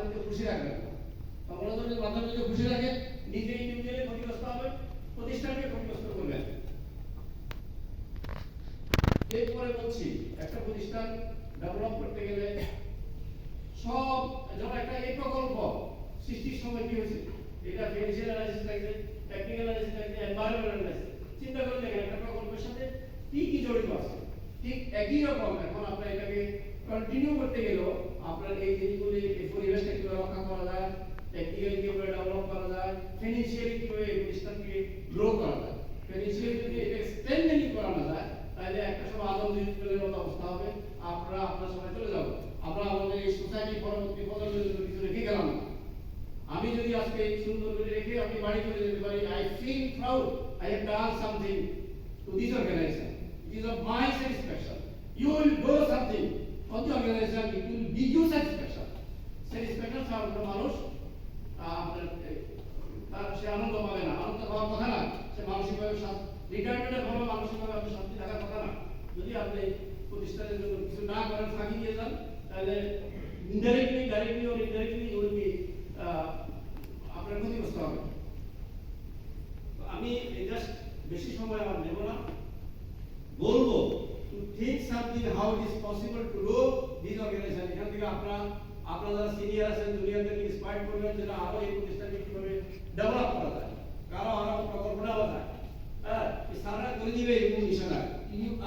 আপনাদেরকে খুশি রাখবেন না। সংগঠনের মাধ্যমে যদি খুশি রাখে, নিজে ইন্ডিভিজুয়ালি ক্ষতিগ্রস্ত হবে, প্রতিষ্ঠানকে ক্ষতিগ্রস্ত করবেন। এরপরে বলছি, একটা প্রতিষ্ঠান ডেভেলপ করতে গেলে সব, যেমন একটা এই প্রকল্প সৃষ্টির সময় কি হয়েছে, এটা ফিনান্সিয়াল অ্যানালাইসিস লাগছে, টেকনিক্যাল অ্যানালাইসিস লাগছে, এনভায়রনমেন্টাল অ্যানালাইসিস। চিন্তা করে দেখেন একটা প্রকল্পের সাথে কি কি জড়িত আছে। ঠিক একই রকম এখন আপনার এটাকে কন্টিনিউ করতে গেলেও আপনার এই জিনিসগুলি, এই পরিবেশটা কিভাবে রক্ষা করা যায়, টেকনিক্যালি কিভাবে ডেভেলপ করা যায়, ফিনান্সিয়ালি কিভাবে এই প্রতিষ্ঠানকে গ্রো করা যায়। ফিনান্সিয়ালি যদি এটা এক্সটেন্ডেড করানো যায়, তাহলে একটা সময় আদম ডিজিটালের মতো অবস্থা হবে, আপনার সময় চলে যাবে। আমরা আমাদের এই সোসাইটি পরবর্তী প্রজন্মের জন্য কিছু রেখে গেলাম না। আমি যদি আজকে সুন্দর করে রেখে আপনি বাড়ি করে যেতে পারি, I feel proud, I have done something to this organization, it is of my satisfaction. You will do something for the organization, it will give you satisfaction. Satisfaction ছাড়া কোনো মানুষ আপনার তার সে আনন্দ পাবে না, আনন্দ পাওয়ার কথা না। সে মানসিকভাবে রিটায়ারমেন্টের পরে মানসিকভাবে আপনি শান্তি থাকার কথা না। যদি আপনি প্রতিষ্ঠানের জন্য কিছু না করেন, ফাঁকি দিয়ে যান, তাহলে indirectly, directly or indirectly you will be আপনার ক্ষতিগ্রস্ত হবে। আমি জাস্ট বেশি সময় আমার নেব না, বলবো to think something how it is possible to do this organization. এখান থেকে আপনারা যারা সিনিয়র আছেন, জুনিয়রদেরকে ইন্সপায়ার করবেন যেটা আরো এই প্রতিষ্ঠানকে কিভাবে ডেভেলপ করা যায়, কারো আরো প্রকল্প নেওয়া যায়। হ্যাঁ, সারা করে দিবে এরকম নিশানা।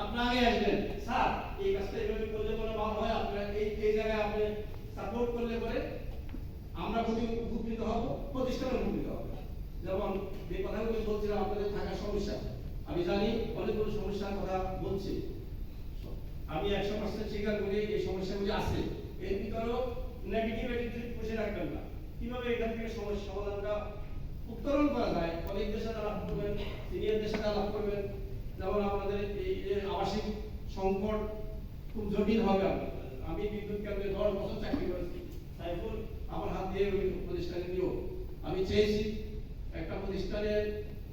আপনি আগে আসবেন, স্যার এই কাজটা এভাবে করলে পরে ভালো হয়, আপনার এই জায়গায় আপনি সাপোর্ট করলে পরে আমরা উপকৃত হব, প্রতিষ্ঠানও উপকৃত হবে। যেমন যে কথাগুলো বলছিলাম, আপনাদের থাকার সমস্যা, আমি জানি অনেকগুলো সমস্যার কথা বলছি, আমি 100% স্বীকার করি এই সমস্যাগুলি আছে। এর ভিতরেও নেগেটিভ অ্যাটিটিউড বসে রাখবেন না। কিভাবে এখান থেকে সমস্যা সমাধানটা উত্তরণ করা যায়, কলিগদের সাথে আলাপ করবেন, সিনিয়রদের সাথে আলাপ করবেন। যেমন আমাদের এই আবাসিক সংকট খুব জটিল হবে। আমি বিদ্যুৎ কেন্দ্রে 10 বছর চাকরি করেছি, সাইফুল আমার হাত দিয়ে প্রতিষ্ঠানে নিয়েও আমি চেয়েছি একটা প্রতিষ্ঠানের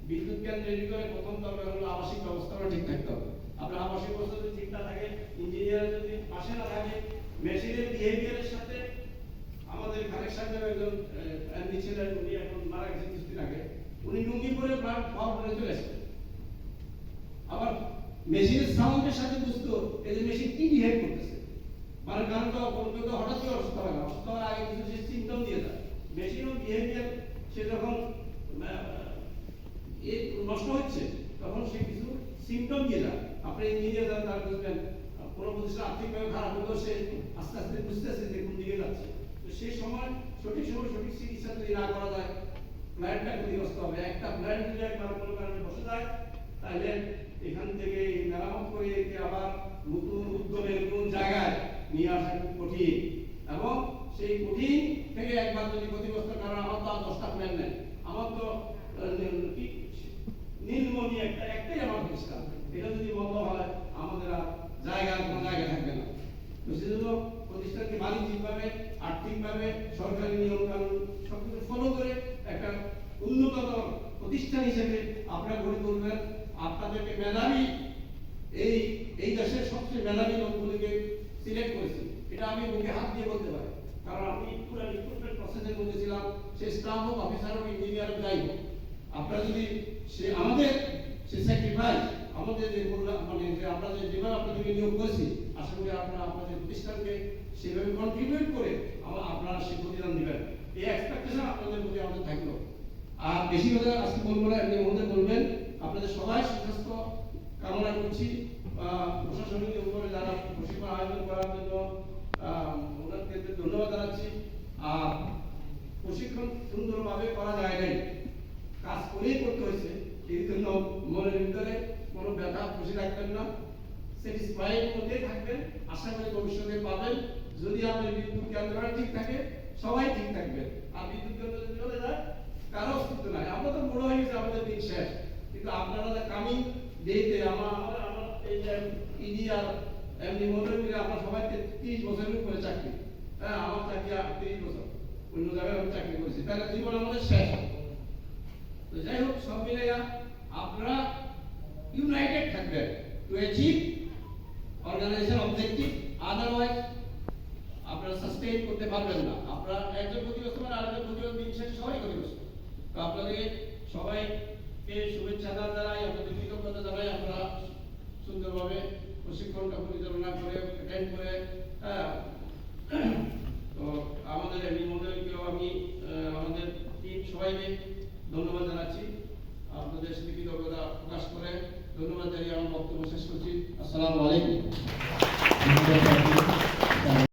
বিদ্যুৎ কেন্দ্রের ভিতরে প্রথম দরকার হলো আবাসিক ব্যবস্থাটা ঠিক থাকতে হবে। আপনার আবাসিক ব্যবস্থা যদি ঠিক না থাকে, ইঞ্জিনিয়ার যদি পাশে না থাকে, মেশিনের বিহেভিয়ারের সাথে আমাদের খালেক সাহেব একজন এমডি ছিলেন, উনি এখন মারা গেছেন কিছুদিন আগে, উনি লুঙ্গি পরে প্লান্ট পাওয়ার করে চলে আসছেন। আবার মেশিনের সাউন্ডের সাথে বুঝতো এই যে মেশিন কি বিহেভ করতেছে, মানে কারণ তো হঠাৎ করে অসুস্থ হয় না, অসুস্থ হওয়ার আগে কিছু সে সিমটম দিয়ে দেয়। মেশিনও বিহেভিয়ার সে যখন নষ্ট হচ্ছে তখন সে কিছু সিমটম দিয়ে দেয়। আপনি ইঞ্জিনিয়ার যারা তারা বুঝবেন, কোনো প্রতিষ্ঠান আর্থিকভাবে খারাপ হলেও সে আস্তে আস্তে বুঝতেছে যে কোন দিকে যাচ্ছে। তো সেই সময় সঠিক চিকিৎসা যদি না করা যায়, প্ল্যান্টটা ক্ষতিগ্রস্ত হবে। একটা প্ল্যান্ট যদি একবার কোনো কারণে বসে যায়, তাহলে এখান থেকে মেরামত করে একে আবার নতুন উদ্যমে নতুন জায়গায় নিয়ে আসা খুব কঠিন। এবং সেই কঠিন থেকে একবার যদি ক্ষতিগ্রস্ত, কারণ আমার তো আর 10টা প্ল্যান নেই, আমার তো নীলমণি একটাই আমার প্রতিষ্ঠান, এটা যদি বন্ধ হয় আমাদের আর কোনো জায়গা থাকবে না। তো সেজন্য প্রতিষ্ঠানকে বাণিজ্যিকভাবে, আর্থিকভাবে, সরকারি নিয়ম কানুন সবকিছু ফলো করে একটা উন্নততর প্রতিষ্ঠান হিসেবে আপনারা গড়ে তুলবেন। আপনাদেরকে মেধাবী, এই দেশের সবচেয়ে মেধাবী লোকগুলিকে সিলেক্ট করেছি, এটা আমি মুখে হাত দিয়ে বলতে পারি। কারণ আমি পুরো রিক্রুটমেন্ট প্রসেসের মধ্যে ছিলাম, সে স্টাফ হোক, অফিসার হোক, ইঞ্জিনিয়ার হোক, যাই হোক। আপনারা যদি আমাদের স্যাক্রিফাইস, আমাদের যে মানে যে আমরা যেভাবে আপনাদেরকে নিয়োগ করেছি, আশা করি আপনারা আপনাদের প্রতিষ্ঠানকে সেভাবে কন্ট্রিবিউট করে আপনারা সে প্রতিদান দিবেন, এই এক্সপেকটেশন আপনাদের প্রতি আমাদের থাকলো। আর বেশি কথা আজকে বলবো না, এমনি মধ্যে বলবেন। আপনাদের সবাই সুস্বাস্থ্য কামনা করছি। প্রশাসনিক উপরে যারা প্রশিক্ষণ আয়োজন করার জন্য ওনাকে ধন্যবাদ জানাচ্ছি। আর প্রশিক্ষণ সুন্দরভাবে করা যায় নাই, কাজ করেই করতে হয়েছে, এই জন্য মনের ভিতরে কোনো ব্যথা খুশি রাখবেন না, স্যাটিসফাইড মধ্যে থাকবেন। আশা করি ভবিষ্যতে পাবেন। যদি আমাদের বিদ্যুৎ কেন্দ্রটা ঠিক থাকে, সবাই ঠিক থাকবে। আর বিদ্যুৎ কেন্দ্র যদি চলে যায়, কারো অস্তিত্ব নাই। আমরা তো বড় হয়ে গেছে, আমাদের দিন শেষ। কিন্তু আপনারা কামিং ডেতে আমার এই যে ইডি আর এমনি মনে মিলে আমরা সবাই 30 বছরের উপরে চাকরি। হ্যাঁ, আমার চাকরি 30 বছর, অন্য জায়গায় আমি চাকরি করেছি, তাহলে জীবন আমাদের শেষ। তো যাই হোক, সব মিলে আপনারা ইউনাইটেড থাকবেন to achieve organization objective. Otherwise আপনারা সাস্টেইন করতে পারবেন না। আপনারা একজন ক্ষতিগ্রস্ত মানে আরেকজন ক্ষতিগ্রস্ত, দিন শেষে সবাই ক্ষতিগ্রস্ত। তো আপনাদের সবাইকে শুভেচ্ছা জানাই, আপনাদের কৃতজ্ঞতা জানাই। আপনারা সুন্দরভাবে প্রশিক্ষণটা পরিচালনা করে অ্যাটেন্ড করে তো আমাদের এমনি মন্ডলীকেও আমি আমাদের টিম সবাইকে ধন্যবাদ জানাচ্ছি। আপনাদের সাথে কৃতজ্ঞতা প্রকাশ করে ধন্যবাদ জানিয়ে আমার বক্তব্য শেষ করছি। আসসালামু আলাইকুম।